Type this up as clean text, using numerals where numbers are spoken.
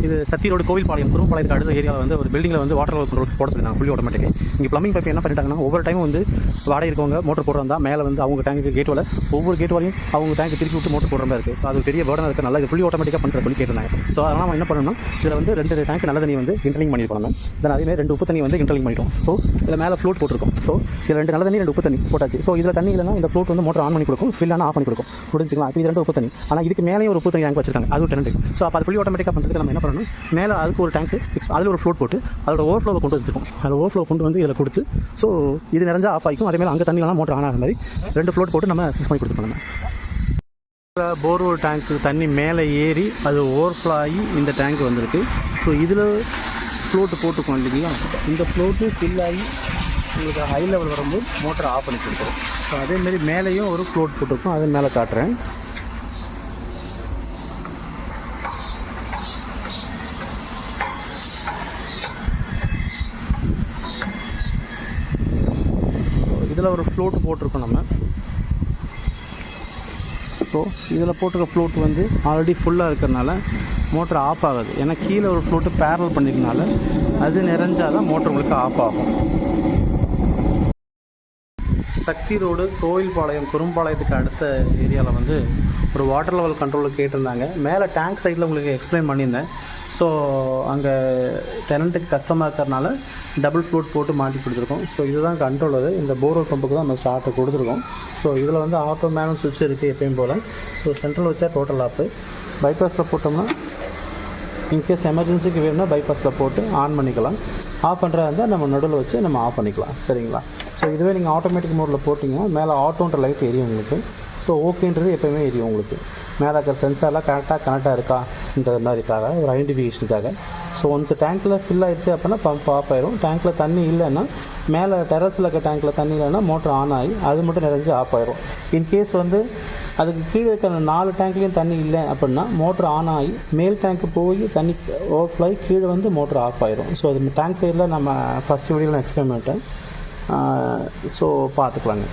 இது சத்தி ரோடு கோவில்பாளையம் குறும்பாளையத்துக்கு அடுத்த ஏரியாவில் வந்து ஒரு பில்டிங்கில் வந்து வாட்டர் கண்ட்ரோல் போட சொல்லியிருக்காங்க ஃபுல்லி ஆட்டோமேட்டிக். இங்கே ப்ளம்பிங் பைப் என்ன பண்ணிட்டாங்கன்னா ஒவ்வொரு டைமும் வந்து வாடகை இருக்கவங்க மோட்டர் போடுறதா மேலே வந்து அவங்க டேங்க்கு கேட் வர ஒவ்வொரு கேட் வரையும் அவங்க டேங்க் திருப்பி விட்டு மோட்டர் போடுற மாதிரி இருக்குது. ஸோ அது பெரிய பேர்டாக இருக்கிறனால இது ஃபுல்லி ஆட்டோமேட்டிக்காக பண்ணுற சொல்லி கேட்டிருந்தாங்க. ஸோ அதனால் நம்ம என்ன பண்ணணும்னா இதில் வந்து 2 டேங்க் நல்ல தண்ணி வந்து இன்டர்லிங் பண்ணியிருக்கோம். நம்ம தென் அதேமாதிரி 2 உப்பு தண்ணி வந்து இன்டர்லிங் பண்ணிட்டோம். ஸோ இதில் மேலே ஃப்ளோட் போட்டிருக்கோம். ஸோ இதில் 2 நல்ல தண்ணி 2 உப்பு தண்ணி போட்டாச்சு. ஸோ இதில் தண்ணி இல்லைனா இந்த ஃப்ளோட் வந்து மோட்டர் ஆன் பண்ணி கொடுக்கும், ஃபில்லான ஆஃப் பண்ணி கொடுக்கும். முடிஞ்சுக்கலாம். இப்போ இது 2 உப்பு தண்ணி. ஆனால் இதுக்கு மேலே ஒரு உப்பு தண்ணி டேங்க் வச்சிருக்காங்க, அது 2. ஸோ அப்போ அது ஃபுல்லி ஆட்டோமேட்டிக்காக பண்ணுறதுக்கு நம்ம என்ன பண்ணணும், மேலே அதுக்கு ஒரு டேங்க் அதில் ஒரு ஃப்ளோட் போட்டு அதோட ஓவர்ஃப்ளோவை கொண்டு வந்துருக்கோம். அதில் ஓவர்ஃப்ளோ கொண்டு வந்து இதில் கொடுத்து ஸோ இது நிறைஞ்சா ஆஃப் ஆகிக்கும். அதேமாதிரி அங்கே தண்ணியெல்லாம் மோட்டர் ஆன் ஆகிற மாதிரி 2 ஃப்ளோட் போட்டு நம்ம ஃபிக்ஸ் பண்ணி கொடுத்துருக்கோம். நம்ம போர்வெல் டேங்க்கு தண்ணி மேலே ஏறி அது ஓவர்ஃப்ளோ ஆகி இந்த டேங்க் வந்திருக்கு. ஸோ இதில் ஃப்ளோட்டு போட்டுக்கோம் இல்லைங்களா, இந்த ஃப்ளோட்டு ஃபில் ஆகி உங்களுக்கு ஹை லெவல் வரும்போது மோட்டர் ஆஃப் பண்ணி கொடுத்துரும். ஸோ அதேமாரி மேலேயும் ஒரு ஃப்ளோட் போட்டிருக்கோம், அது மேலே காட்டுறேன். இதில் ஒரு ஃப்ளோட்டு போட்டிருக்கோம் நம்ம. ஸோ இதில் போட்டிருக்க ஃப்ளோட் வந்து ஆல்ரெடி ஃபுல்லாக இருக்கிறனால மோட்டர் ஆஃப் ஆகாது. ஏன்னா கீழே ஒரு ஃப்ளோட்டு பேரல் பண்ணிக்கிறனால அது நிறைஞ்சால் தான் மோட்டர் உங்களுக்கு ஆஃப் ஆகும். சக்தி ரோடு கோவில்பாளையம் குறும்பாளையத்துக்கு அடுத்த ஏரியாவில் வந்து ஒரு வாட்டர் லெவல் கண்ட்ரோலுக்கு கேட்டிருந்தாங்க. மேலே டேங்க் சைடில் உங்களுக்கு எக்ஸ்பிளைன் பண்ணியிருந்தேன். ஸோ அங்கே டெனண்ட்டுக்கு கஷ்டமாக இருக்கிறனால டபுள் ஃப்ளோட் போட்டு மாட்டி கொடுத்துருக்கோம். ஸோ இதுதான் கண்ட்ரோல். அது இந்த போர்வெல் பம்புக்கு தான் நம்ம ஸ்டார்ட்டை கொடுத்துருக்கோம். ஸோ இதில் வந்து ஆட்டோ மேனுவல் சுவிட்ச் இருக்குது எப்பயும் போல். ஸோ சென்ட்ரல் வச்சா டோட்டல் ஆஃபு. பைபாஸில் போட்டோம்னா இன்கேஸ் எமர்ஜென்சிக்கு வேணும்னா பைபாஸில் போட்டு ஆன் பண்ணிக்கலாம். ஆஃப் பண்ணுறதா இருந்தால் நம்ம நடுவில் வச்சு நம்ம ஆஃப் பண்ணிக்கலாம். சரிங்களா? ஸோ இதுவே நீங்கள் ஆட்டோமேட்டிக் மோடில் போட்டிங்கன்னா மேலே ஆட்டோன்ற லைட் எரியும் உங்களுக்கு. ஸோ ஓகேன்றது எப்போயுமே எரியும் உங்களுக்கு. மேலே இருக்கிற சென்சார்லாம் கரெக்டாக கனெக்டாக இருக்கான்ற மாதிரிக்காக ஒரு ஐடென்டிஃபிகேஷனுக்காக. ஸோ ஒன்ஸ் டேங்க்கில் ஃபில் ஆகிடுச்சு அப்படின்னா பம்ப் ஆஃப் ஆயிரும். டேங்க்கில் தண்ணி இல்லைன்னா மேலே டெரஸில் இருக்க டேங்க்கில் தண்ணி இல்லைன்னா மோட்டர் ஆன் ஆகி அது மட்டும் நிறைஞ்சு ஆஃப் ஆயிரும். இன்கேஸ் வந்து அதுக்கு கீழே இருக்கிற 4 டேங்க்லேயும் தண்ணி இல்லை அப்படின்னா மோட்டர் ஆன் ஆகி மேல் டேங்க்கு போய் தண்ணி ஓவர்ஃப்ளோ ஆகி கீழே வந்து மோட்டர் ஆஃப் ஆயிரும். ஸோ அது டேங்க் சைடில் நம்ம ஃபஸ்ட்டு வீடியோவில் எக்ஸ்பிளைன் பண்ணிட்டேன். ஸோ பார்த்துக்கலாங்க.